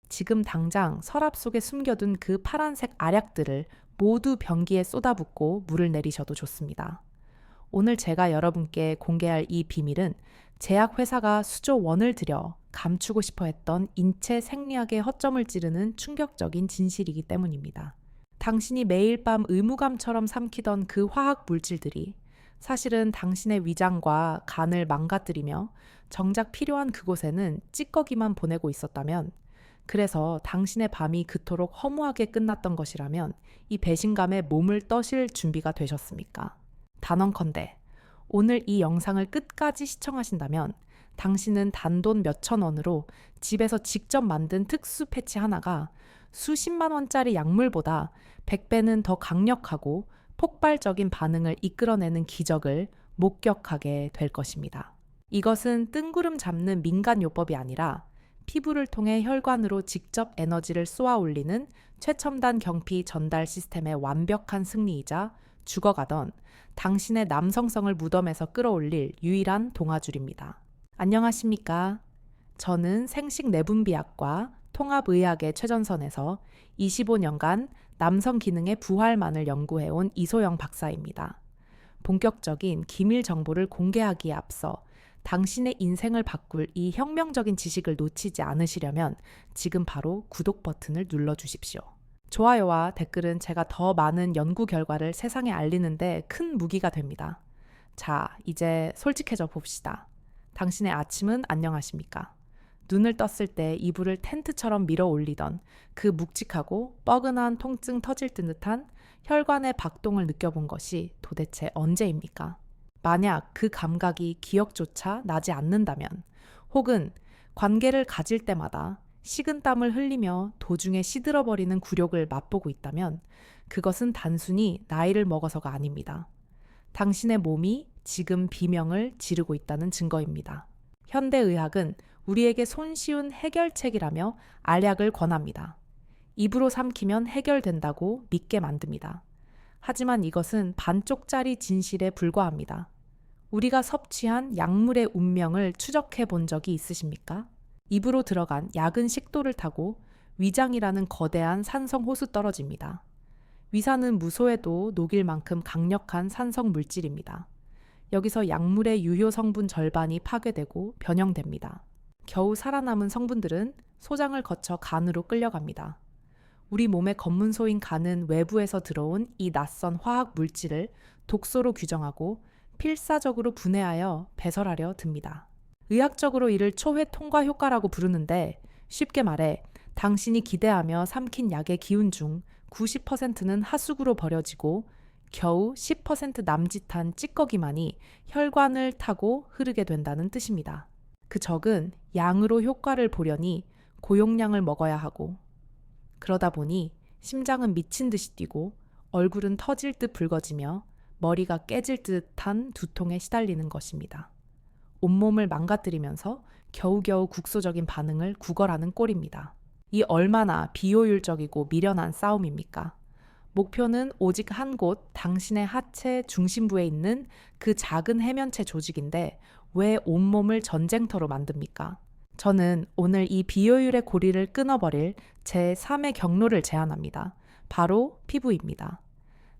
지금 당장 서랍 속에 숨겨둔 그 파란색 알약들을 모두 변기에 쏟아붓고 물을 내리셔도 좋습니다. 오늘 제가 여러분께 공개할 이 비밀은 제약회사가 수조 원을 들여 감추고 싶어 했던 인체 생리학의 허점을 찌르는 충격적인 진실이기 때문입니다. 당신이 매일 밤 의무감처럼 삼키던 그 화학 물질들이 사실은 당신의 위장과 간을 망가뜨리며 정작 필요한 그곳에는 찌꺼기만 보내고 있었다면, 그래서 당신의 밤이 그토록 허무하게 끝났던 것이라면 이 배신감에 몸을 떠실 준비가 되셨습니까? 단언컨대 오늘 이 영상을 끝까지 시청하신다면 당신은 단돈 몇천 원으로 집에서 직접 만든 특수 패치 하나가 수십만 원짜리 약물보다 100배는 더 강력하고 폭발적인 반응을 이끌어내는 기적을 목격하게 될 것입니다. 이것은 뜬구름 잡는 민간요법이 아니라 피부를 통해 혈관으로 직접 에너지를 쏘아 올리는 최첨단 경피 전달 시스템의 완벽한 승리이자 죽어가던 당신의 남성성을 무덤에서 끌어올릴 유일한 동아줄입니다. 안녕하십니까? 저는 생식내분비학과 통합의학의 최전선에서 25년간 남성 기능의 부활만을 연구해온 이소영 박사입니다. 본격적인 기밀 정보를 공개하기에 앞서 당신의 인생을 바꿀 이 혁명적인 지식을 놓치지 않으시려면 지금 바로 구독 버튼을 눌러주십시오. 좋아요와 댓글은 제가 더 많은 연구 결과를 세상에 알리는데 큰 무기가 됩니다. 자, 이제 솔직해져 봅시다. 당신의 아침은 안녕하십니까? 눈을 떴을 때 이불을 텐트처럼 밀어 올리던 그 묵직하고 뻐근한 통증 터질 듯한 혈관의 박동을 느껴본 것이 도대체 언제입니까? 만약 그 감각이 기억조차 나지 않는다면, 혹은 관계를 가질 때마다 식은땀을 흘리며 도중에 시들어버리는 굴욕을 맛보고 있다면 그것은 단순히 나이를 먹어서가 아닙니다. 당신의 몸이 지금 비명을 지르고 있다는 증거입니다. 현대의학은 우리에게 손쉬운 해결책이라며 알약을 권합니다. 입으로 삼키면 해결된다고 믿게 만듭니다. 하지만 이것은 반쪽짜리 진실에 불과합니다. 우리가 섭취한 약물의 운명을 추적해 본 적이 있으십니까? 입으로 들어간 약은 식도를 타고 위장이라는 거대한 산성 호수 떨어집니다. 위산은 무소해도 녹일 만큼 강력한 산성 물질입니다. 여기서 약물의 유효 성분 절반이 파괴되고 변형됩니다. 겨우 살아남은 성분들은 소장을 거쳐 간으로 끌려갑니다. 우리 몸의 검문소인 간은 외부에서 들어온 이 낯선 화학 물질을 독소로 규정하고 필사적으로 분해하여 배설하려 듭니다. 의학적으로 이를 초회 통과 효과라고 부르는데, 쉽게 말해 당신이 기대하며 삼킨 약의 기운 중 90%는 하수구로 버려지고 겨우 10% 남짓한 찌꺼기만이 혈관을 타고 흐르게 된다는 뜻입니다. 그 적은 양으로 효과를 보려니 고용량을 먹어야 하고, 그러다 보니 심장은 미친 듯이 뛰고 얼굴은 터질 듯 붉어지며 머리가 깨질 듯한 두통에 시달리는 것입니다. 온몸을 망가뜨리면서 겨우겨우 국소적인 반응을 구걸하는 꼴입니다. 이 얼마나 비효율적이고 미련한 싸움입니까? 목표는 오직 한 곳 당신의 하체 중심부에 있는 그 작은 해면체 조직인데 왜 온몸을 전쟁터로 만듭니까? 저는 오늘 이 비효율의 고리를 끊어버릴 제3의 경로를 제안합니다. 바로 피부입니다.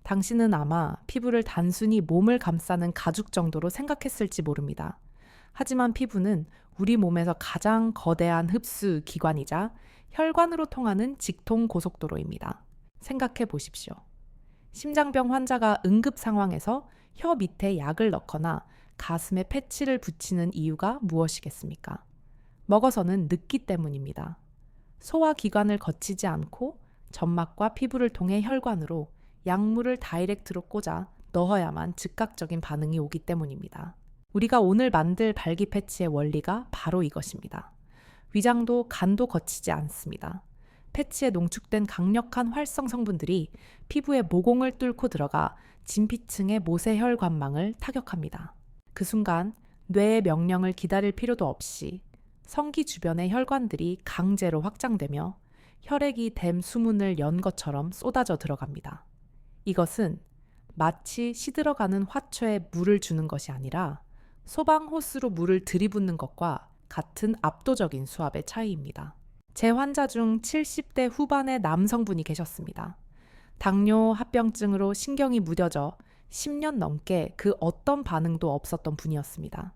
당신은 아마 피부를 단순히 몸을 감싸는 가죽 정도로 생각했을지 모릅니다. 하지만 피부는 우리 몸에서 가장 거대한 흡수 기관이자 혈관으로 통하는 직통 고속도로입니다. 생각해 보십시오. 심장병 환자가 응급 상황에서 혀 밑에 약을 넣거나 가슴에 패치를 붙이는 이유가 무엇이겠습니까? 먹어서는 늙기 때문입니다. 소화기관을 거치지 않고 점막과 피부를 통해 혈관으로 약물을 다이렉트로 꽂아 넣어야만 즉각적인 반응이 오기 때문입니다. 우리가 오늘 만들 발기 패치의 원리가 바로 이것입니다. 위장도 간도 거치지 않습니다. 패치에 농축된 강력한 활성 성분들이 피부의 모공을 뚫고 들어가 진피층의 모세혈관망을 타격합니다. 그 순간 뇌의 명령을 기다릴 필요도 없이 성기 주변의 혈관들이 강제로 확장되며 혈액이 댐 수문을 연 것처럼 쏟아져 들어갑니다. 이것은 마치 시들어가는 화초에 물을 주는 것이 아니라 소방호스로 물을 들이붓는 것과 같은 압도적인 수압의 차이입니다. 제 환자 중 70대 후반의 남성분이 계셨습니다. 당뇨 합병증으로 신경이 무뎌져 10년 넘게 그 어떤 반응도 없었던 분이었습니다.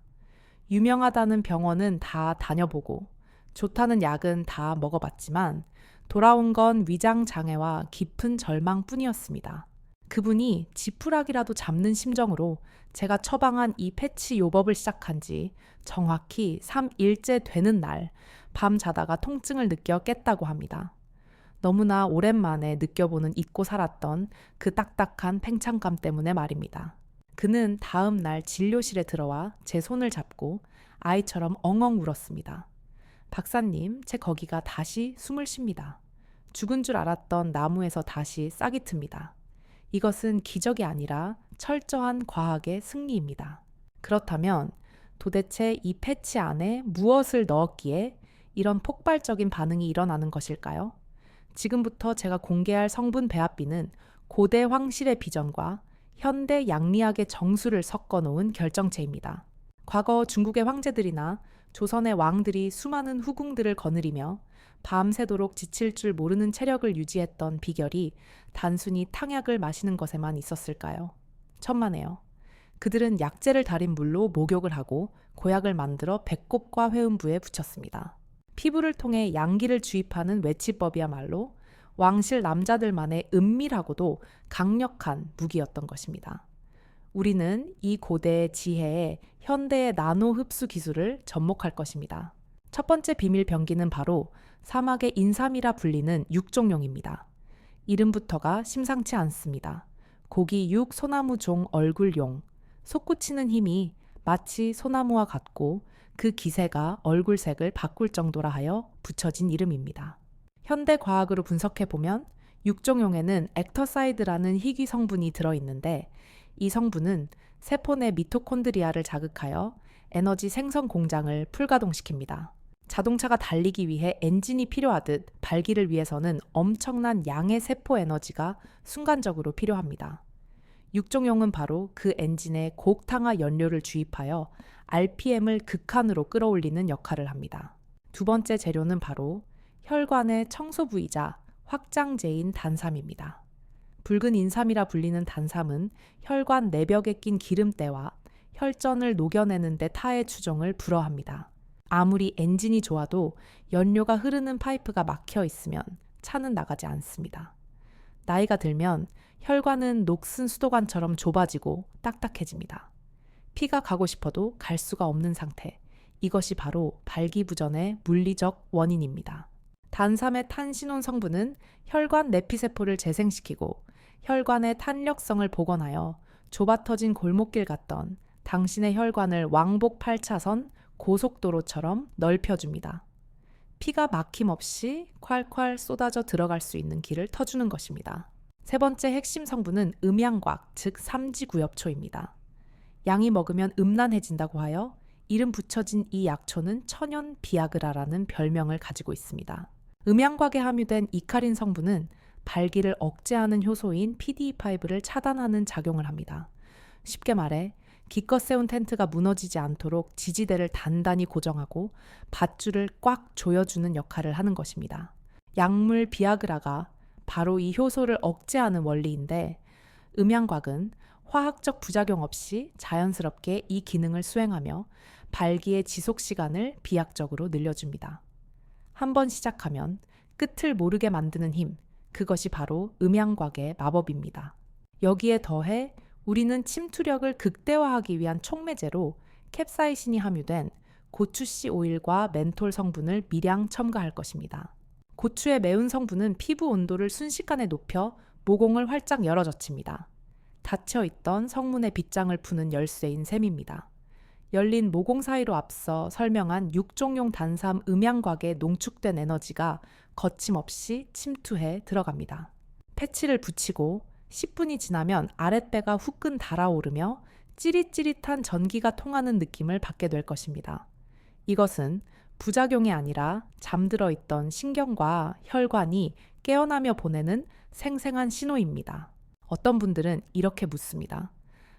유명하다는 병원은 다 다녀보고 좋다는 약은 다 먹어봤지만 돌아온 건 위장 장애와 깊은 절망뿐이었습니다. 그분이 지푸라기라도 잡는 심정으로 제가 처방한 이 패치 요법을 시작한 지 정확히 3일째 되는 날 밤 자다가 통증을 느껴 깼다고 합니다. 너무나 오랜만에 느껴보는 잊고 살았던 그 딱딱한 팽창감 때문에 말입니다. 그는 다음 날 진료실에 들어와 제 손을 잡고 아이처럼 엉엉 울었습니다. 박사님, 제 거기가 다시 숨을 쉽니다. 죽은 줄 알았던 나무에서 다시 싹이 틉니다. 이것은 기적이 아니라 철저한 과학의 승리입니다. 그렇다면 도대체 이 패치 안에 무엇을 넣었기에 이런 폭발적인 반응이 일어나는 것일까요? 지금부터 제가 공개할 성분 배합비는 고대 황실의 비전과 현대 양리학의 정수를 섞어 놓은 결정체입니다. 과거 중국의 황제들이나 조선의 왕들이 수많은 후궁들을 거느리며 밤새도록 지칠 줄 모르는 체력을 유지했던 비결이 단순히 탕약을 마시는 것에만 있었을까요? 천만에요. 그들은 약재를 달인 물로 목욕을 하고 고약을 만들어 배꼽과 회음부에 붙였습니다. 피부를 통해 양기를 주입하는 외치법이야말로 왕실 남자들만의 은밀하고도 강력한 무기였던 것입니다. 우리는 이 고대의 지혜에 현대의 나노 흡수 기술을 접목할 것입니다. 첫 번째 비밀 병기는 바로 사막의 인삼이라 불리는 육종용입니다. 이름부터가 심상치 않습니다. 고기 육 소나무 종 얼굴용, 솟구치는 힘이 마치 소나무와 같고 그 기세가 얼굴색을 바꿀 정도라 하여 붙여진 이름입니다. 현대 과학으로 분석해보면 육종용에는 액터사이드라는 희귀 성분이 들어있는데 이 성분은 세포 내 미토콘드리아를 자극하여 에너지 생성 공장을 풀가동시킵니다. 자동차가 달리기 위해 엔진이 필요하듯 발기를 위해서는 엄청난 양의 세포 에너지가 순간적으로 필요합니다. 육종용은 바로 그 엔진에 곡탕화 연료를 주입하여 RPM을 극한으로 끌어올리는 역할을 합니다. 두 번째 재료는 바로 혈관의 청소 부위자 확장제인 단삼입니다. 붉은 인삼이라 불리는 단삼은 혈관 내벽에 낀 기름때와 혈전을 녹여내는 데 타의 추종을 불허합니다. 아무리 엔진이 좋아도 연료가 흐르는 파이프가 막혀 있으면 차는 나가지 않습니다. 나이가 들면 혈관은 녹슨 수도관처럼 좁아지고 딱딱해집니다. 피가 가고 싶어도 갈 수가 없는 상태. 이것이 바로 발기부전의 물리적 원인입니다. 단삼의 탄신혼 성분은 혈관 내피세포를 재생시키고 혈관의 탄력성을 복원하여 좁아터진 골목길 같던 당신의 혈관을 왕복 8차선 고속도로처럼 넓혀줍니다. 피가 막힘없이 콸콸 쏟아져 들어갈 수 있는 길을 터주는 것입니다. 세 번째 핵심 성분은 음양곽, 즉 삼지구엽초입니다. 양이 먹으면 음란해진다고 하여 이름 붙여진 이 약초는 천연 비아그라라는 별명을 가지고 있습니다. 음양곽에 함유된 이카린 성분은 발기를 억제하는 효소인 PDE5를 차단하는 작용을 합니다. 쉽게 말해 기껏 세운 텐트가 무너지지 않도록 지지대를 단단히 고정하고 밧줄을 꽉 조여주는 역할을 하는 것입니다. 약물 비아그라가 바로 이 효소를 억제하는 원리인데 음양곽은 화학적 부작용 없이 자연스럽게 이 기능을 수행하며 발기의 지속 시간을 비약적으로 늘려줍니다. 한번 시작하면 끝을 모르게 만드는 힘, 그것이 바로 음양곽의 마법입니다. 여기에 더해 우리는 침투력을 극대화하기 위한 촉매제로 캡사이신이 함유된 고추씨 오일과 멘톨 성분을 미량 첨가할 것입니다. 고추의 매운 성분은 피부 온도를 순식간에 높여 모공을 활짝 열어젖힙니다. 닫혀있던 성문의 빗장을 푸는 열쇠인 셈입니다. 열린 모공 사이로 앞서 설명한 육종용 단삼 음양곽에 농축된 에너지가 거침없이 침투해 들어갑니다. 패치를 붙이고 10분이 지나면 아랫배가 후끈 달아오르며 찌릿찌릿한 전기가 통하는 느낌을 받게 될 것입니다. 이것은 부작용이 아니라 잠들어 있던 신경과 혈관이 깨어나며 보내는 생생한 신호입니다. 어떤 분들은 이렇게 묻습니다.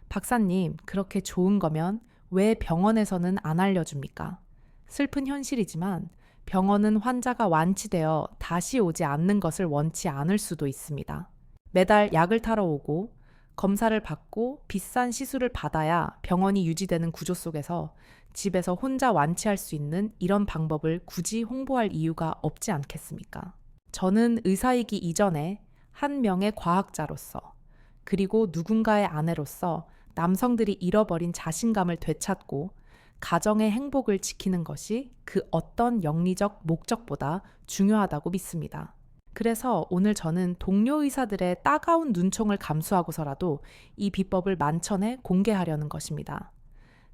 박사님, 그렇게 좋은 거면 왜 병원에서는 안 알려줍니까? 슬픈 현실이지만 병원은 환자가 완치되어 다시 오지 않는 것을 원치 않을 수도 있습니다. 매달 약을 타러 오고 검사를 받고 비싼 시술을 받아야 병원이 유지되는 구조 속에서 집에서 혼자 완치할 수 있는 이런 방법을 굳이 홍보할 이유가 없지 않겠습니까? 저는 의사이기 이전에 한 명의 과학자로서 그리고 누군가의 아내로서 남성들이 잃어버린 자신감을 되찾고 가정의 행복을 지키는 것이 그 어떤 영리적 목적보다 중요하다고 믿습니다. 그래서 오늘 저는 동료 의사들의 따가운 눈총을 감수하고서라도 이 비법을 만천에 공개하려는 것입니다.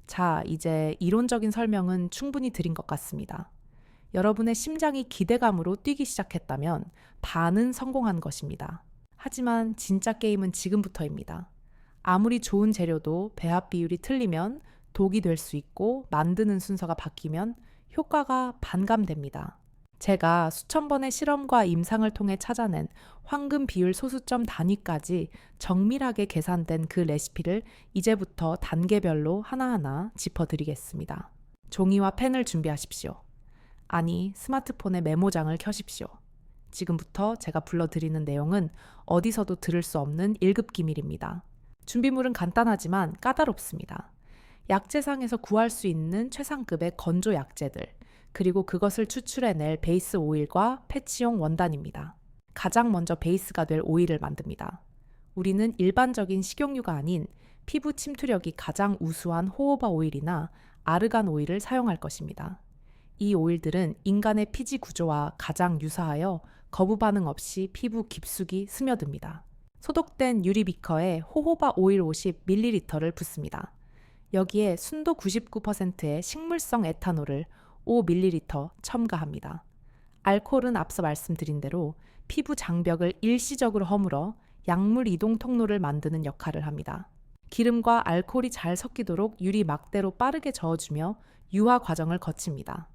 자, 이제 이론적인 설명은 충분히 드린 것 같습니다. 여러분의 심장이 기대감으로 뛰기 시작했다면 반은 성공한 것입니다. 하지만 진짜 게임은 지금부터입니다. 아무리 좋은 재료도 배합 비율이 틀리면 독이 될 수 있고 만드는 순서가 바뀌면 효과가 반감됩니다. 제가 수천 번의 실험과 임상을 통해 찾아낸 황금 비율 소수점 단위까지 정밀하게 계산된 그 레시피를 이제부터 단계별로 하나하나 짚어드리겠습니다. 종이와 펜을 준비하십시오. 아니, 스마트폰에 메모장을 켜십시오. 지금부터 제가 불러드리는 내용은 어디서도 들을 수 없는 1급 기밀입니다. 준비물은 간단하지만 까다롭습니다. 약재상에서 구할 수 있는 최상급의 건조 약재들, 그리고 그것을 추출해낼 베이스 오일과 패치용 원단입니다. 가장 먼저 베이스가 될 오일을 만듭니다. 우리는 일반적인 식용유가 아닌 피부 침투력이 가장 우수한 호호바 오일이나 아르간 오일을 사용할 것입니다. 이 오일들은 인간의 피지 구조와 가장 유사하여 거부 반응 없이 피부 깊숙이 스며듭니다. 소독된 유리 비커에 호호바 오일 50ml를 붓습니다. 여기에 순도 99%의 식물성 에탄올을 5ml 첨가합니다. 알코올은 앞서 말씀드린 대로 피부 장벽을 일시적으로 허물어 약물 이동 통로를 만드는 역할을 합니다. 기름과 알코올이 잘 섞이도록 유리 막대로 빠르게 저어주며 유화 과정을 거칩니다.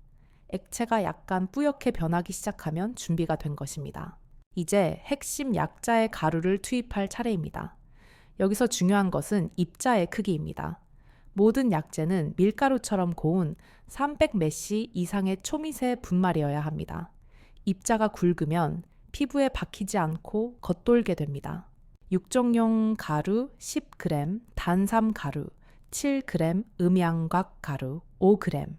액체가 약간 뿌옇게 변하기 시작하면 준비가 된 것입니다. 이제 핵심 약자의 가루를 투입할 차례입니다. 여기서 중요한 것은 입자의 크기입니다. 모든 약재는 밀가루처럼 고운 300메시 이상의 초미세 분말이어야 합니다. 입자가 굵으면 피부에 박히지 않고 겉돌게 됩니다. 육종용 가루 10g, 단삼 가루 7g, 음양곽 가루 5g.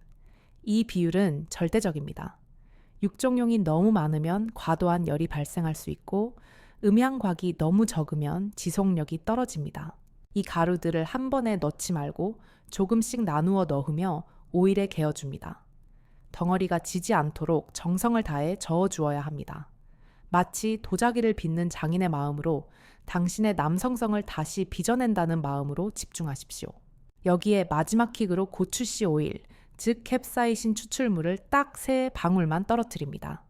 이 비율은 절대적입니다. 육종용이 너무 많으면 과도한 열이 발생할 수 있고 음양곽이 너무 적으면 지속력이 떨어집니다. 이 가루들을 한 번에 넣지 말고 조금씩 나누어 넣으며 오일에 개어줍니다. 덩어리가 지지 않도록 정성을 다해 저어주어야 합니다. 마치 도자기를 빚는 장인의 마음으로 당신의 남성성을 다시 빚어낸다는 마음으로 집중하십시오. 여기에 마지막 킥으로 고추씨 오일, 즉 캡사이신 추출물을 딱 3방울만 떨어뜨립니다.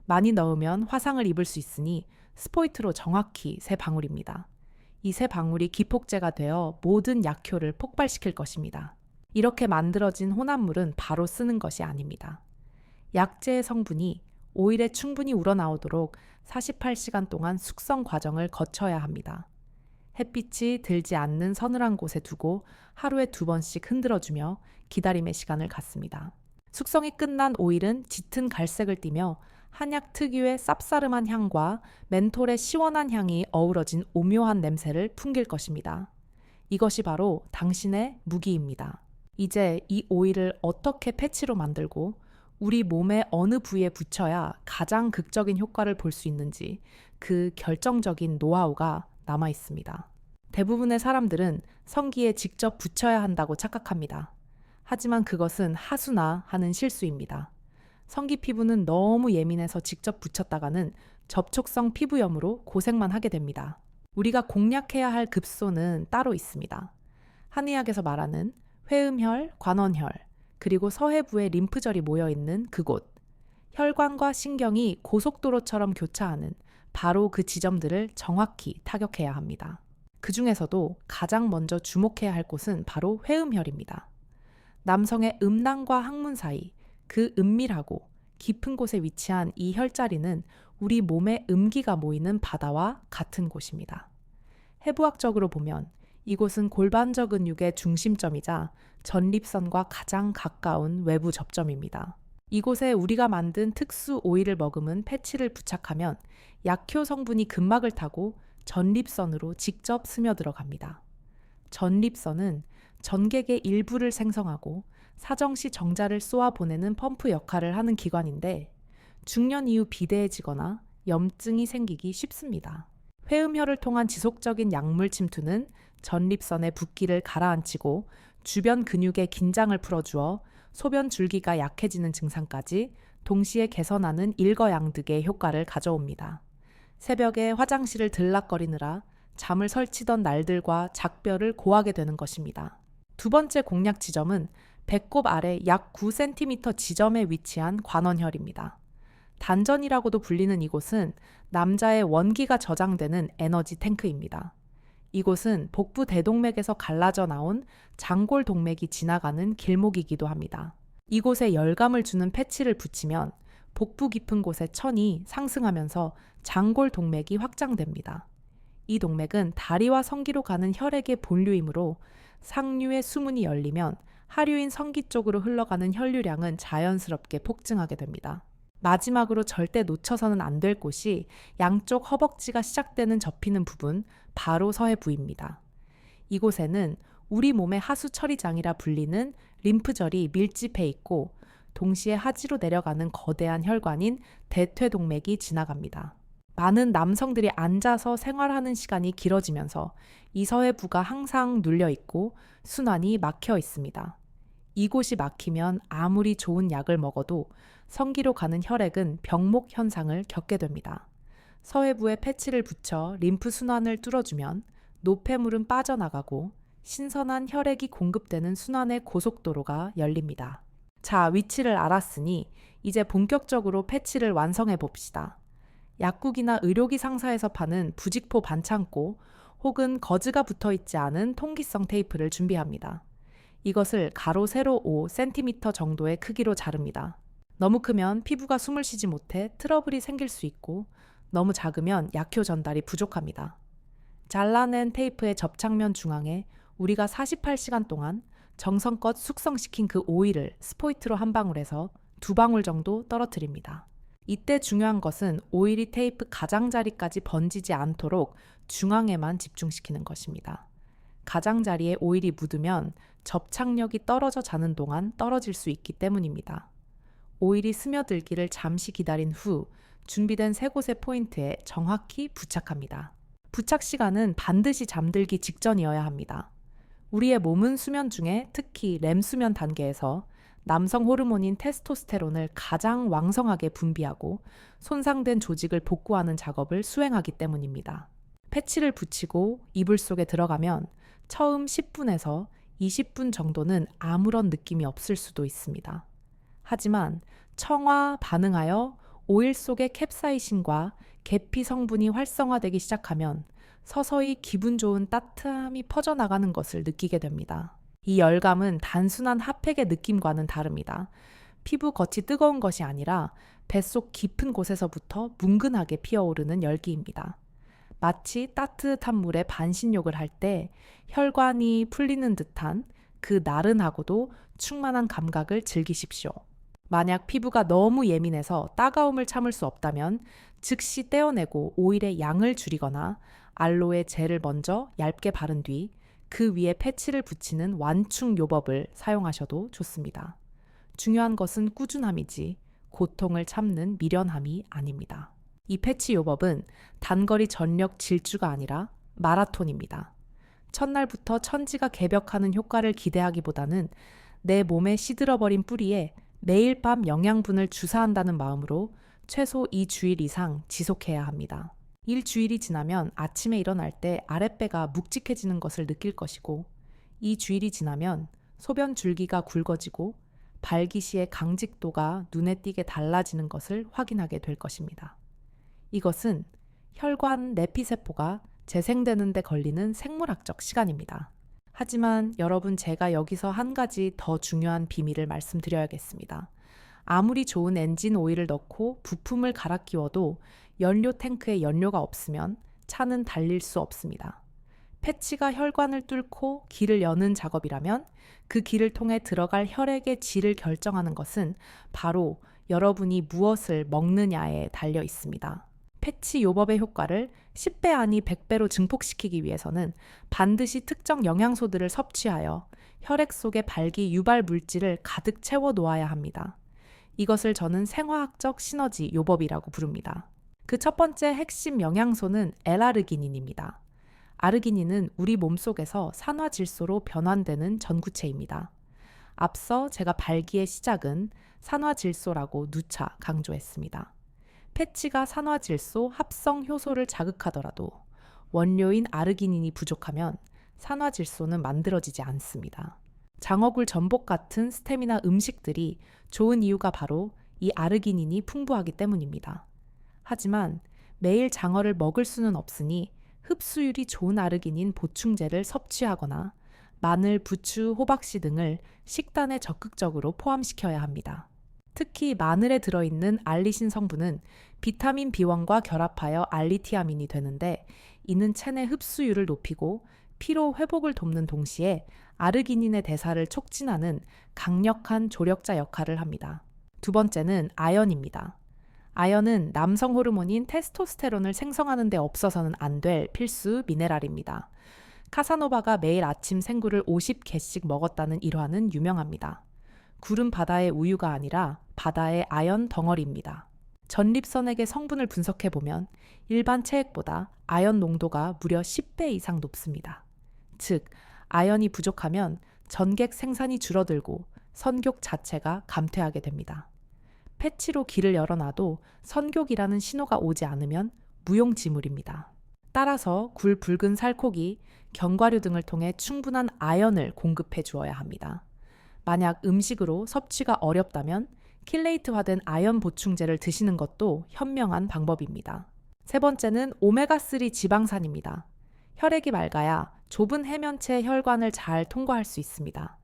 많이 넣으면 화상을 입을 수 있으니 스포이트로 정확히 3방울입니다. 이 3방울이 기폭제가 되어 모든 약효를 폭발시킬 것입니다. 이렇게 만들어진 혼합물은 바로 쓰는 것이 아닙니다. 약재의 성분이 오일에 충분히 우러나오도록 48시간 동안 숙성 과정을 거쳐야 합니다. 햇빛이 들지 않는 서늘한 곳에 두고 하루에 2번씩 흔들어주며 기다림의 시간을 갖습니다. 숙성이 끝난 오일은 짙은 갈색을 띠며 한약 특유의 쌉싸름한 향과 멘톨의 시원한 향이 어우러진 오묘한 냄새를 풍길 것입니다. 이것이 바로 당신의 무기입니다. 이제 이 오일을 어떻게 패치로 만들고 우리 몸의 어느 부위에 붙여야 가장 극적인 효과를 볼 수 있는지 그 결정적인 노하우가 남아 있습니다. 대부분의 사람들은 성기에 직접 붙여야 한다고 착각합니다. 하지만 그것은 하수나 하는 실수입니다. 성기 피부는 너무 예민해서 직접 붙였다가는 접촉성 피부염으로 고생만 하게 됩니다. 우리가 공략해야 할 급소는 따로 있습니다. 한의학에서 말하는 회음혈, 관원혈, 그리고 서해부에 림프절이 모여있는 그곳, 혈관과 신경이 고속도로처럼 교차하는 바로 그 지점들을 정확히 타격해야 합니다. 그 중에서도 가장 먼저 주목해야 할 곳은 바로 회음혈입니다. 남성의 음낭과 항문 사이, 그 은밀하고 깊은 곳에 위치한 이 혈자리는 우리 몸의 음기가 모이는 바다와 같은 곳입니다. 해부학적으로 보면 이곳은 골반저 근육의 중심점이자 전립선과 가장 가까운 외부 접점입니다. 이곳에 우리가 만든 특수 오일을 머금은 패치를 부착하면 약효 성분이 근막을 타고 전립선으로 직접 스며들어갑니다. 전립선은 전객의 일부를 생성하고 사정시 정자를 쏘아 보내는 펌프 역할을 하는 기관인데 중년 이후 비대해지거나 염증이 생기기 쉽습니다. 회음혈을 통한 지속적인 약물 침투는 전립선의 붓기를 가라앉히고 주변 근육의 긴장을 풀어주어 소변 줄기가 약해지는 증상까지 동시에 개선하는 일거양득의 효과를 가져옵니다. 새벽에 화장실을 들락거리느라 잠을 설치던 날들과 작별을 고하게 되는 것입니다. 두 번째 공략 지점은 배꼽 아래 약 9cm 지점에 위치한 관원혈입니다. 단전이라고도 불리는 이곳은 남자의 원기가 저장되는 에너지 탱크입니다. 이곳은 복부 대동맥에서 갈라져 나온 장골 동맥이 지나가는 길목이기도 합니다. 이곳에 열감을 주는 패치를 붙이면 복부 깊은 곳의 천이 상승하면서 장골 동맥이 확장됩니다. 이 동맥은 다리와 성기로 가는 혈액의 본류이므로 상류의 수문이 열리면 하류인 성기 쪽으로 흘러가는 혈류량은 자연스럽게 폭증하게 됩니다. 마지막으로 절대 놓쳐서는 안 될 곳이 양쪽 허벅지가 시작되는 접히는 부분, 바로 서해 부위입니다. 이곳에는 우리 몸의 하수 처리장이라 불리는 림프절이 밀집해 있고 동시에 하지로 내려가는 거대한 혈관인 대퇴동맥이 지나갑니다. 많은 남성들이 앉아서 생활하는 시간이 길어지면서 이 서해부가 항상 눌려 있고 순환이 막혀 있습니다. 이곳이 막히면 아무리 좋은 약을 먹어도 성기로 가는 혈액은 병목 현상을 겪게 됩니다. 서해부에 패치를 붙여 림프 순환을 뚫어주면 노폐물은 빠져나가고 신선한 혈액이 공급되는 순환의 고속도로가 열립니다. 자, 위치를 알았으니 이제 본격적으로 패치를 완성해 봅시다. 약국이나 의료기 상사에서 파는 부직포 반창고 혹은 거즈가 붙어 있지 않은 통기성 테이프를 준비합니다. 이것을 가로 세로 5cm 정도의 크기로 자릅니다. 너무 크면 피부가 숨을 쉬지 못해 트러블이 생길 수 있고 너무 작으면 약효 전달이 부족합니다. 잘라낸 테이프의 접착면 중앙에 우리가 48시간 동안 정성껏 숙성시킨 그 오일을 스포이트로 한 방울에서 2방울 정도 떨어뜨립니다. 이때 중요한 것은 오일이 테이프 가장자리까지 번지지 않도록 중앙에만 집중시키는 것입니다. 가장자리에 오일이 묻으면 접착력이 떨어져 자는 동안 떨어질 수 있기 때문입니다. 오일이 스며들기를 잠시 기다린 후 준비된 세 곳의 포인트에 정확히 부착합니다. 부착 시간은 반드시 잠들기 직전이어야 합니다. 우리의 몸은 수면 중에 특히 렘 수면 단계에서 남성 호르몬인 테스토스테론을 가장 왕성하게 분비하고 손상된 조직을 복구하는 작업을 수행하기 때문입니다. 패치를 붙이고 이불 속에 들어가면 처음 10분에서 20분 정도는 아무런 느낌이 없을 수도 있습니다. 하지만 청화 반응하여 오일 속의 캡사이신과 계피 성분이 활성화되기 시작하면 서서히 기분 좋은 따뜻함이 퍼져나가는 것을 느끼게 됩니다. 이 열감은 단순한 핫팩의 느낌과는 다릅니다. 피부 겉이 뜨거운 것이 아니라 뱃속 깊은 곳에서부터 뭉근하게 피어오르는 열기입니다. 마치 따뜻한 물에 반신욕을 할 때 혈관이 풀리는 듯한 그 나른하고도 충만한 감각을 즐기십시오. 만약 피부가 너무 예민해서 따가움을 참을 수 없다면 즉시 떼어내고 오일의 양을 줄이거나 알로에 젤을 먼저 얇게 바른 뒤 그 위에 패치를 붙이는 완충 요법을 사용하셔도 좋습니다. 중요한 것은 꾸준함이지 고통을 참는 미련함이 아닙니다. 이 패치 요법은 단거리 전력 질주가 아니라 마라톤입니다. 첫날부터 천지가 개벽하는 효과를 기대하기보다는 내 몸에 시들어버린 뿌리에 매일 밤 영양분을 주사한다는 마음으로 최소 2주일 이상 지속해야 합니다. 일주일이 지나면 아침에 일어날 때 아랫배가 묵직해지는 것을 느낄 것이고 2주일이 지나면 소변 줄기가 굵어지고 발기시의 강직도가 눈에 띄게 달라지는 것을 확인하게 될 것입니다. 이것은 혈관 내피세포가 재생되는 데 걸리는 생물학적 시간입니다. 하지만 여러분, 제가 여기서 한 가지 더 중요한 비밀을 말씀드려야겠습니다. 아무리 좋은 엔진 오일을 넣고 부품을 갈아 끼워도 연료 탱크에 연료가 없으면 차는 달릴 수 없습니다. 패치가 혈관을 뚫고 길을 여는 작업이라면 그 길을 통해 들어갈 혈액의 질을 결정하는 것은 바로 여러분이 무엇을 먹느냐에 달려 있습니다. 패치 요법의 효과를 10배 아니 100배로 증폭시키기 위해서는 반드시 특정 영양소들을 섭취하여 혈액 속의 발기 유발 물질을 가득 채워 놓아야 합니다. 이것을 저는 생화학적 시너지 요법이라고 부릅니다. 그 첫 번째 핵심 영양소는 L아르기닌입니다. 아르기닌은 우리 몸속에서 산화질소로 변환되는 전구체입니다. 앞서 제가 발기의 시작은 산화질소라고 누차 강조했습니다. 패치가 산화질소 합성 효소를 자극하더라도 원료인 아르기닌이 부족하면 산화질소는 만들어지지 않습니다. 장어굴 전복 같은 스테미나 음식들이 좋은 이유가 바로 이 아르기닌이 풍부하기 때문입니다. 하지만 매일 장어를 먹을 수는 없으니 흡수율이 좋은 아르기닌 보충제를 섭취하거나 마늘, 부추, 호박씨 등을 식단에 적극적으로 포함시켜야 합니다. 특히 마늘에 들어있는 알리신 성분은 비타민 B1과 결합하여 알리티아민이 되는데 이는 체내 흡수율을 높이고 피로 회복을 돕는 동시에 아르기닌의 대사를 촉진하는 강력한 조력자 역할을 합니다. 두 번째는 아연입니다. 아연은 남성 호르몬인 테스토스테론을 생성하는 데 없어서는 안 될 필수 미네랄입니다. 카사노바가 매일 아침 생굴을 50개씩 먹었다는 일화는 유명합니다. 굴은 바다의 우유가 아니라 바다의 아연 덩어리입니다. 전립선에게 성분을 분석해보면 일반 체액보다 아연 농도가 무려 10배 이상 높습니다. 즉, 아연이 부족하면 전객 생산이 줄어들고 선교 자체가 감퇴하게 됩니다. 패치로 길을 열어놔도 선교기라는 신호가 오지 않으면 무용지물입니다. 따라서 굴 붉은 살코기, 견과류 등을 통해 충분한 아연을 공급해 주어야 합니다. 만약 음식으로 섭취가 어렵다면 킬레이트화된 아연 보충제를 드시는 것도 현명한 방법입니다. 세 번째는 오메가3 지방산입니다. 혈액이 맑아야 좁은 해면체 혈관을 잘 통과할 수 있습니다.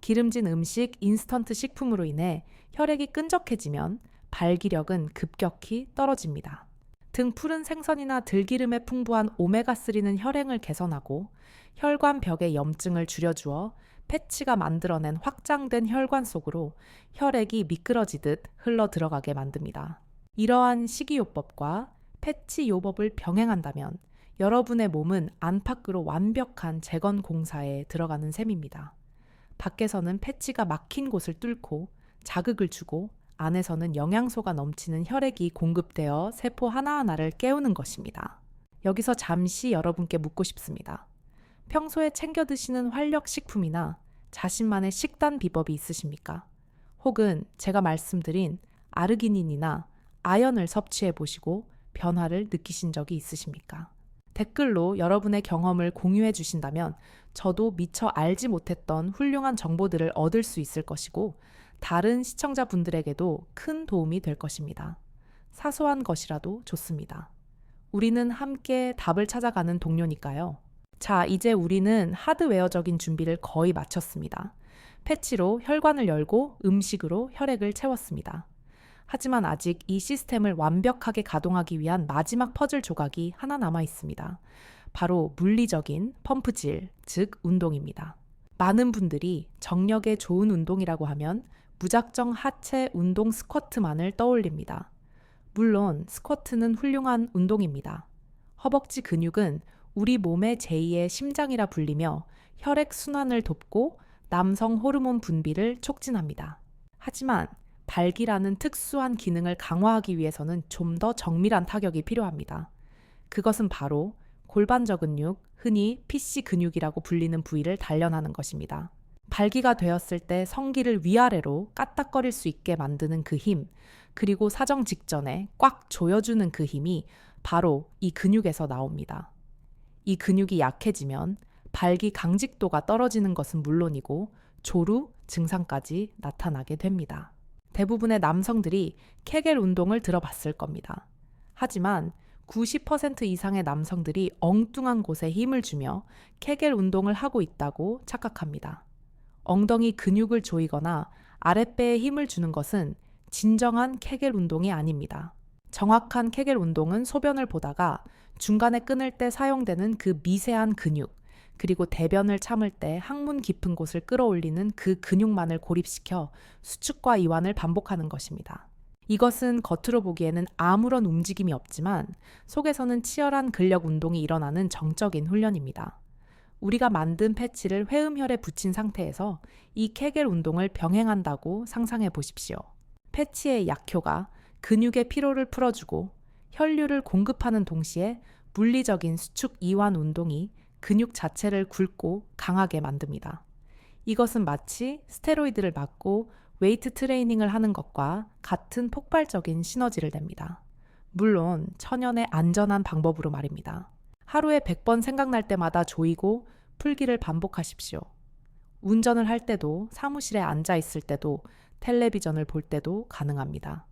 기름진 음식, 인스턴트 식품으로 인해 혈액이 끈적해지면 발기력은 급격히 떨어집니다. 등 푸른 생선이나 들기름에 풍부한 오메가3는 혈행을 개선하고 혈관 벽의 염증을 줄여주어 패치가 만들어낸 확장된 혈관 속으로 혈액이 미끄러지듯 흘러 들어가게 만듭니다. 이러한 식이요법과 패치 요법을 병행한다면 여러분의 몸은 안팎으로 완벽한 재건 공사에 들어가는 셈입니다. 밖에서는 패치가 막힌 곳을 뚫고 자극을 주고 안에서는 영양소가 넘치는 혈액이 공급되어 세포 하나하나를 깨우는 것입니다. 여기서 잠시 여러분께 묻고 싶습니다. 평소에 챙겨 드시는 활력식품이나 자신만의 식단 비법이 있으십니까? 혹은 제가 말씀드린 아르기닌이나 아연을 섭취해 보시고 변화를 느끼신 적이 있으십니까? 댓글로 여러분의 경험을 공유해 주신다면 저도 미처 알지 못했던 훌륭한 정보들을 얻을 수 있을 것이고 다른 시청자분들에게도 큰 도움이 될 것입니다. 사소한 것이라도 좋습니다. 우리는 함께 답을 찾아가는 동료니까요. 자, 이제 우리는 하드웨어적인 준비를 거의 마쳤습니다. 패치로 혈관을 열고 음식으로 혈액을 채웠습니다. 하지만 아직 이 시스템을 완벽하게 가동하기 위한 마지막 퍼즐 조각이 하나 남아 있습니다. 바로 물리적인 펌프질, 즉 운동입니다. 많은 분들이 정력에 좋은 운동이라고 하면 무작정 하체 운동 스쿼트만을 떠올립니다. 물론 스쿼트는 훌륭한 운동입니다. 허벅지 근육은 우리 몸의 제2의 심장이라 불리며 혈액 순환을 돕고 남성 호르몬 분비를 촉진합니다. 하지만 발기라는 특수한 기능을 강화하기 위해서는 좀 더 정밀한 타격이 필요합니다. 그것은 바로 골반저 근육, 흔히 PC 근육이라고 불리는 부위를 단련하는 것입니다. 발기가 되었을 때 성기를 위아래로 까딱거릴 수 있게 만드는 그 힘, 그리고 사정 직전에 꽉 조여주는 그 힘이 바로 이 근육에서 나옵니다. 이 근육이 약해지면 발기 강직도가 떨어지는 것은 물론이고 조루 증상까지 나타나게 됩니다. 대부분의 남성들이 케겔 운동을 들어봤을 겁니다. 하지만 90% 이상의 남성들이 엉뚱한 곳에 힘을 주며 케겔 운동을 하고 있다고 착각합니다. 엉덩이 근육을 조이거나 아랫배에 힘을 주는 것은 진정한 케겔 운동이 아닙니다. 정확한 케겔 운동은 소변을 보다가 중간에 끊을 때 사용되는 그 미세한 근육, 그리고 대변을 참을 때 항문 깊은 곳을 끌어올리는 그 근육만을 고립시켜 수축과 이완을 반복하는 것입니다. 이것은 겉으로 보기에는 아무런 움직임이 없지만 속에서는 치열한 근력 운동이 일어나는 정적인 훈련입니다. 우리가 만든 패치를 회음혈에 붙인 상태에서 이 케겔 운동을 병행한다고 상상해 보십시오. 패치의 약효가 근육의 피로를 풀어주고 혈류를 공급하는 동시에 물리적인 수축 이완 운동이 근육 자체를 굵고 강하게 만듭니다. 이것은 마치 스테로이드를 맞고 웨이트 트레이닝을 하는 것과 같은 폭발적인 시너지를 냅니다. 물론 천연의 안전한 방법으로 말입니다. 하루에 100번 생각날 때마다 조이고 풀기를 반복하십시오. 운전을 할 때도, 사무실에 앉아 있을 때도, 텔레비전을 볼 때도 가능합니다.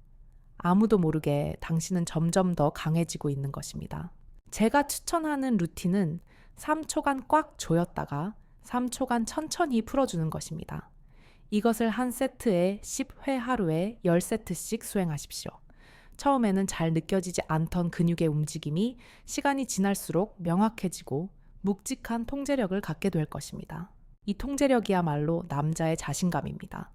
아무도 모르게 당신은 점점 더 강해지고 있는 것입니다. 제가 추천하는 루틴은 3초간 꽉 조였다가 3초간 천천히 풀어주는 것입니다. 이것을 한 세트에 10회 하루에 10세트씩 수행하십시오. 처음에는 잘 느껴지지 않던 근육의 움직임이 시간이 지날수록 명확해지고 묵직한 통제력을 갖게 될 것입니다. 이 통제력이야말로 남자의 자신감입니다.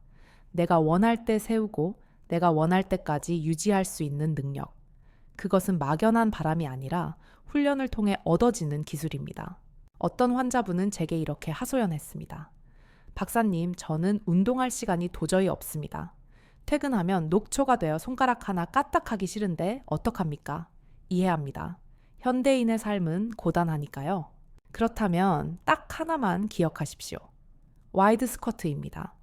내가 원할 때 세우고 내가 원할 때까지 유지할 수 있는 능력. 그것은 막연한 바람이 아니라 훈련을 통해 얻어지는 기술입니다. 어떤 환자분은 제게 이렇게 하소연했습니다. 박사님, 저는 운동할 시간이 도저히 없습니다. 퇴근하면 녹초가 되어 손가락 하나 까딱하기 싫은데 어떡합니까? 이해합니다. 현대인의 삶은 고단하니까요. 그렇다면 딱 하나만 기억하십시오. 와이드 스쿼트입니다.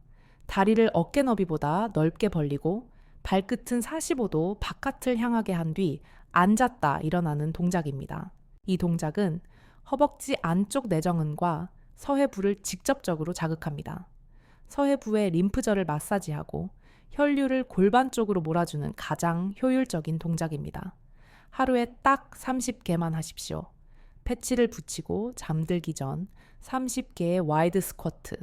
다리를 어깨 너비보다 넓게 벌리고 발끝은 45도 바깥을 향하게 한 뒤 앉았다 일어나는 동작입니다. 이 동작은 허벅지 안쪽 내정근과 서해부를 직접적으로 자극합니다. 서해부의 림프절을 마사지하고 혈류를 골반 쪽으로 몰아주는 가장 효율적인 동작입니다. 하루에 딱 30개만 하십시오. 패치를 붙이고 잠들기 전 30개의 와이드 스쿼트.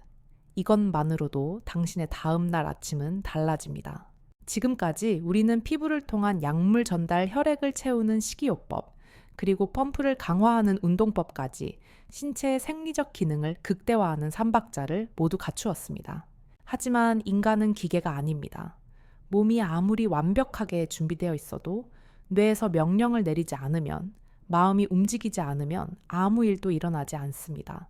이것만으로도 당신의 다음 날 아침은 달라집니다. 지금까지 우리는 피부를 통한 약물 전달 혈액을 채우는 식이요법, 그리고 펌프를 강화하는 운동법까지 신체의 생리적 기능을 극대화하는 3박자를 모두 갖추었습니다. 하지만 인간은 기계가 아닙니다. 몸이 아무리 완벽하게 준비되어 있어도 뇌에서 명령을 내리지 않으면, 마음이 움직이지 않으면 아무 일도 일어나지 않습니다.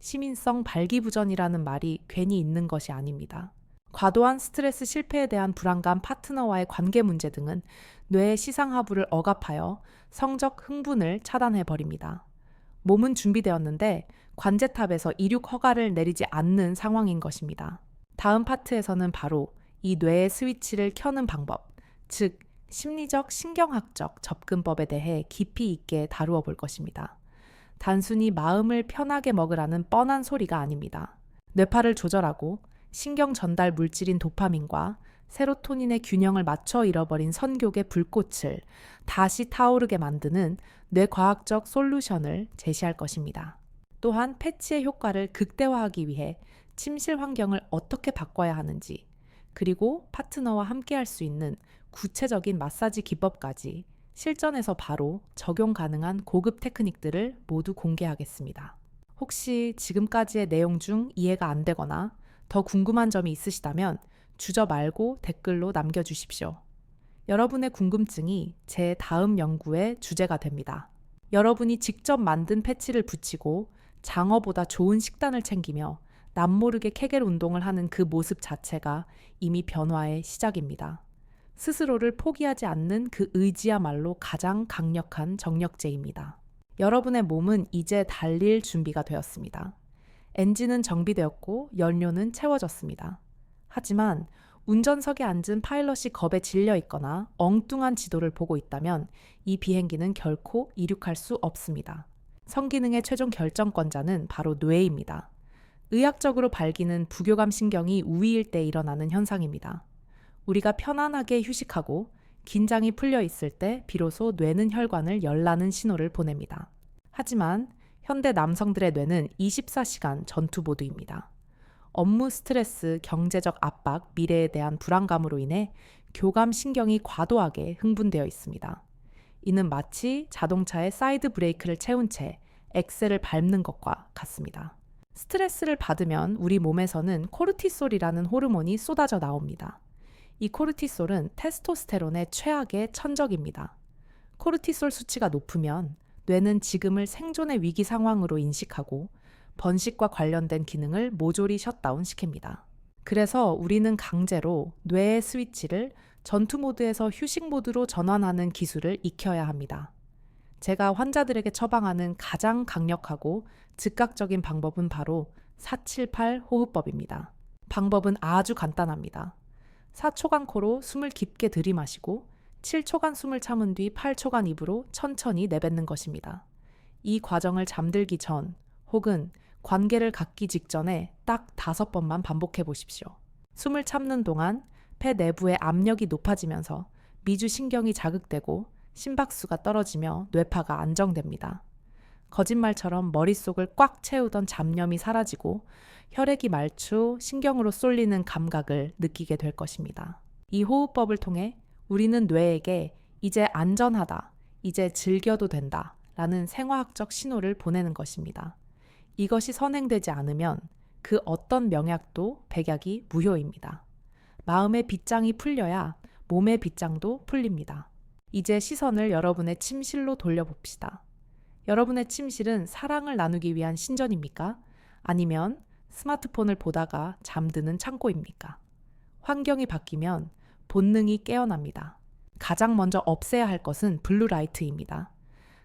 시민성 발기부전이라는 말이 괜히 있는 것이 아닙니다. 과도한 스트레스 실패에 대한 불안감, 파트너와의 관계 문제 등은 뇌의 시상하부를 억압하여 성적 흥분을 차단해버립니다. 몸은 준비되었는데 관제탑에서 이륙 허가를 내리지 않는 상황인 것입니다. 다음 파트에서는 바로 이 뇌의 스위치를 켜는 방법, 즉 심리적 신경학적 접근법에 대해 깊이 있게 다루어 볼 것입니다. 단순히 마음을 편하게 먹으라는 뻔한 소리가 아닙니다. 뇌파를 조절하고 신경 전달 물질인 도파민과 세로토닌의 균형을 맞춰 잃어버린 선교의 불꽃을 다시 타오르게 만드는 뇌과학적 솔루션을 제시할 것입니다. 또한 패치의 효과를 극대화하기 위해 침실 환경을 어떻게 바꿔야 하는지, 그리고 파트너와 함께 할 수 있는 구체적인 마사지 기법까지 실전에서 바로 적용 가능한 고급 테크닉들을 모두 공개하겠습니다. 혹시 지금까지의 내용 중 이해가 안 되거나 더 궁금한 점이 있으시다면 주저 말고 댓글로 남겨주십시오. 여러분의 궁금증이 제 다음 연구의 주제가 됩니다. 여러분이 직접 만든 패치를 붙이고 장어보다 좋은 식단을 챙기며 남모르게 케겔 운동을 하는 그 모습 자체가 이미 변화의 시작입니다. 스스로를 포기하지 않는 그 의지야말로 가장 강력한 정력제입니다. 여러분의 몸은 이제 달릴 준비가 되었습니다. 엔진은 정비되었고 연료는 채워졌습니다. 하지만 운전석에 앉은 파일럿이 겁에 질려 있거나 엉뚱한 지도를 보고 있다면 이 비행기는 결코 이륙할 수 없습니다. 성기능의 최종 결정권자는 바로 뇌입니다. 의학적으로 발기는 부교감 신경이 우위일 때 일어나는 현상입니다. 우리가 편안하게 휴식하고 긴장이 풀려 있을 때 비로소 뇌는 혈관을 열라는 신호를 보냅니다. 하지만 현대 남성들의 뇌는 24시간 전투 모드입니다. 업무 스트레스, 경제적 압박, 미래에 대한 불안감으로 인해 교감 신경이 과도하게 흥분되어 있습니다. 이는 마치 자동차의 사이드 브레이크를 채운 채 엑셀을 밟는 것과 같습니다. 스트레스를 받으면 우리 몸에서는 코르티솔이라는 호르몬이 쏟아져 나옵니다. 이 코르티솔은 테스토스테론의 최악의 천적입니다. 코르티솔 수치가 높으면 뇌는 지금을 생존의 위기 상황으로 인식하고 번식과 관련된 기능을 모조리 셧다운 시킵니다. 그래서 우리는 강제로 뇌의 스위치를 전투 모드에서 휴식 모드로 전환하는 기술을 익혀야 합니다. 제가 환자들에게 처방하는 가장 강력하고 즉각적인 방법은 바로 478 호흡법입니다. 방법은 아주 간단합니다. 4초간 코로 숨을 깊게 들이마시고 7초간 숨을 참은 뒤 8초간 입으로 천천히 내뱉는 것입니다. 이 과정을 잠들기 전 혹은 관계를 갖기 직전에 딱 5번만 반복해 보십시오. 숨을 참는 동안 폐 내부의 압력이 높아지면서 미주신경이 자극되고 심박수가 떨어지며 뇌파가 안정됩니다. 거짓말처럼 머릿속을 꽉 채우던 잡념이 사라지고 혈액이 말초 신경으로 쏠리는 감각을 느끼게 될 것입니다. 이 호흡법을 통해 우리는 뇌에게 이제 안전하다, 이제 즐겨도 된다 라는 생화학적 신호를 보내는 것입니다. 이것이 선행되지 않으면 그 어떤 명약도 백약이 무효입니다. 마음의 빗장이 풀려야 몸의 빗장도 풀립니다. 이제 시선을 여러분의 침실로 돌려봅시다. 여러분의 침실은 사랑을 나누기 위한 신전입니까? 아니면 스마트폰을 보다가 잠드는 창고입니까? 환경이 바뀌면 본능이 깨어납니다. 가장 먼저 없애야 할 것은 블루라이트입니다.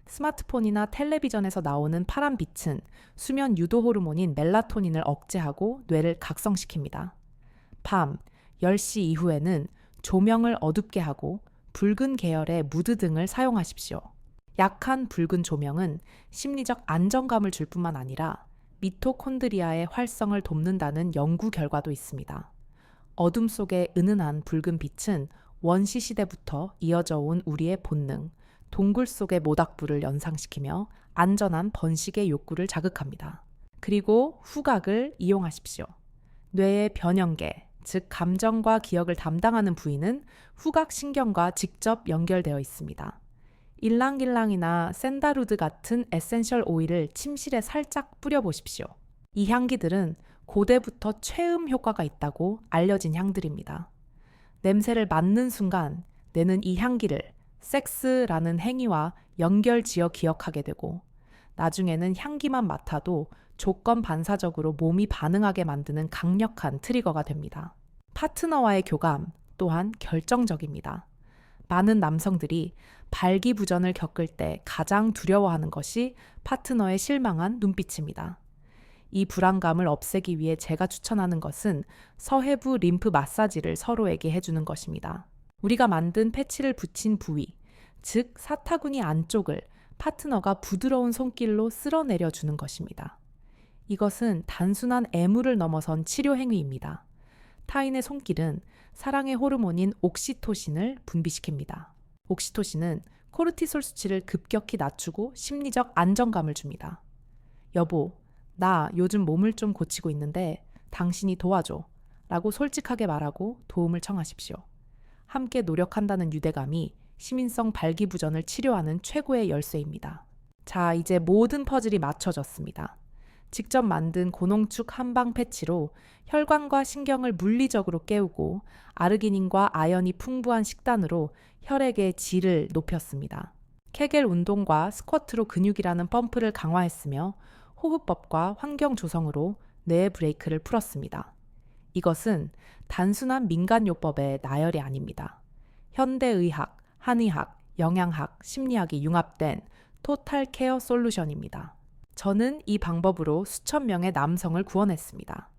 스마트폰이나 텔레비전에서 나오는 파란 빛은 수면 유도 호르몬인 멜라토닌을 억제하고 뇌를 각성시킵니다. 밤 10시 이후에는 조명을 어둡게 하고 붉은 계열의 무드 등을 사용하십시오. 약한 붉은 조명은 심리적 안정감을 줄 뿐만 아니라 미토콘드리아의 활성을 돕는다는 연구 결과도 있습니다. 어둠 속의 은은한 붉은 빛은 원시 시대부터 이어져 온 우리의 본능, 동굴 속의 모닥불을 연상시키며 안전한 번식의 욕구를 자극합니다. 그리고 후각을 이용하십시오. 뇌의 변형계, 즉 감정과 기억을 담당하는 부위는 후각신경과 직접 연결되어 있습니다. 일랑길랑이나 샌다루드 같은 에센셜 오일을 침실에 살짝 뿌려보십시오. 이 향기들은 고대부터 최음 효과가 있다고 알려진 향들입니다. 냄새를 맡는 순간 뇌는 이 향기를 섹스라는 행위와 연결지어 기억하게 되고 나중에는 향기만 맡아도 조건 반사적으로 몸이 반응하게 만드는 강력한 트리거가 됩니다. 파트너와의 교감 또한 결정적입니다. 많은 남성들이 발기부전을 겪을 때 가장 두려워하는 것이 파트너의 실망한 눈빛입니다. 이 불안감을 없애기 위해 제가 추천하는 것은 서해부 림프 마사지를 서로에게 해주는 것입니다. 우리가 만든 패치를 붙인 부위, 즉 사타구니 안쪽을 파트너가 부드러운 손길로 쓸어내려 주는 것입니다. 이것은 단순한 애무를 넘어선 치료 행위입니다. 타인의 손길은 사랑의 호르몬인 옥시토신을 분비시킵니다. 옥시토신은 코르티솔 수치를 급격히 낮추고 심리적 안정감을 줍니다. 여보, 나 요즘 몸을 좀 고치고 있는데 당신이 도와줘 라고 솔직하게 말하고 도움을 청하십시오. 함께 노력한다는 유대감이 시민성 발기부전을 치료하는 최고의 열쇠입니다. 자, 이제 모든 퍼즐이 맞춰졌습니다. 직접 만든 고농축 한방 패치로 혈관과 신경을 물리적으로 깨우고 아르기닌과 아연이 풍부한 식단으로 혈액의 질을 높였습니다. 케겔 운동과 스쿼트로 근육이라는 펌프를 강화했으며 호흡법과 환경 조성으로 뇌의 브레이크를 풀었습니다. 이것은 단순한 민간요법의 나열이 아닙니다. 현대의학, 한의학, 영양학, 심리학이 융합된 토탈 케어 솔루션입니다. 저는 이 방법으로 수천 명의 남성을 구원했습니다.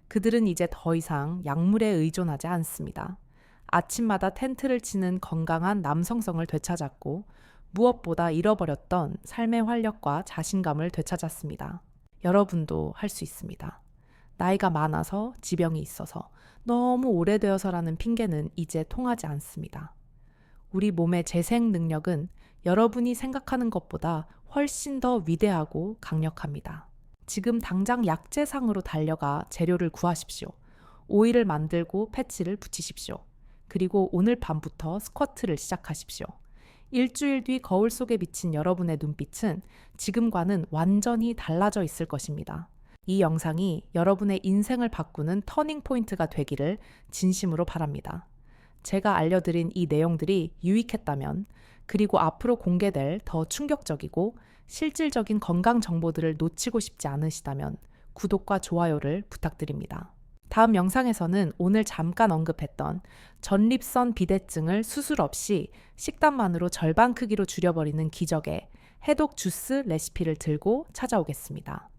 그들은 이제 더 이상 약물에 의존하지 않습니다. 아침마다 텐트를 치는 건강한 남성성을 되찾았고 무엇보다 잃어버렸던 삶의 활력과 자신감을 되찾았습니다. 여러분도 할 수 있습니다. 나이가 많아서 지병이 있어서 너무 오래되어서라는 핑계는 이제 통하지 않습니다. 우리 몸의 재생 능력은 여러분이 생각하는 것보다 훨씬 더 위대하고 강력합니다. 지금 당장 약재상으로 달려가 재료를 구하십시오. 오일을 만들고 패치를 붙이십시오. 그리고 오늘 밤부터 스쿼트를 시작하십시오. 일주일 뒤 거울 속에 비친 여러분의 눈빛은 지금과는 완전히 달라져 있을 것입니다. 이 영상이 여러분의 인생을 바꾸는 터닝 포인트가 되기를 진심으로 바랍니다. 제가 알려드린 이 내용들이 유익했다면, 그리고 앞으로 공개될 더 충격적이고 실질적인 건강 정보들을 놓치고 싶지 않으시다면 구독과 좋아요를 부탁드립니다. 다음 영상에서는 오늘 잠깐 언급했던 전립선 비대증을 수술 없이 식단만으로 절반 크기로 줄여버리는 기적의 해독 주스 레시피를 들고 찾아오겠습니다.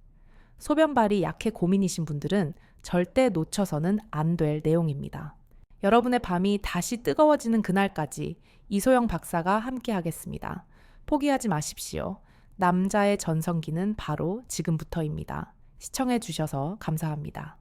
소변발이 약해 고민이신 분들은 절대 놓쳐서는 안 될 내용입니다. 여러분의 밤이 다시 뜨거워지는 그날까지 이소영 박사가 함께하겠습니다. 포기하지 마십시오. 남자의 전성기는 바로 지금부터입니다. 시청해 주셔서 감사합니다.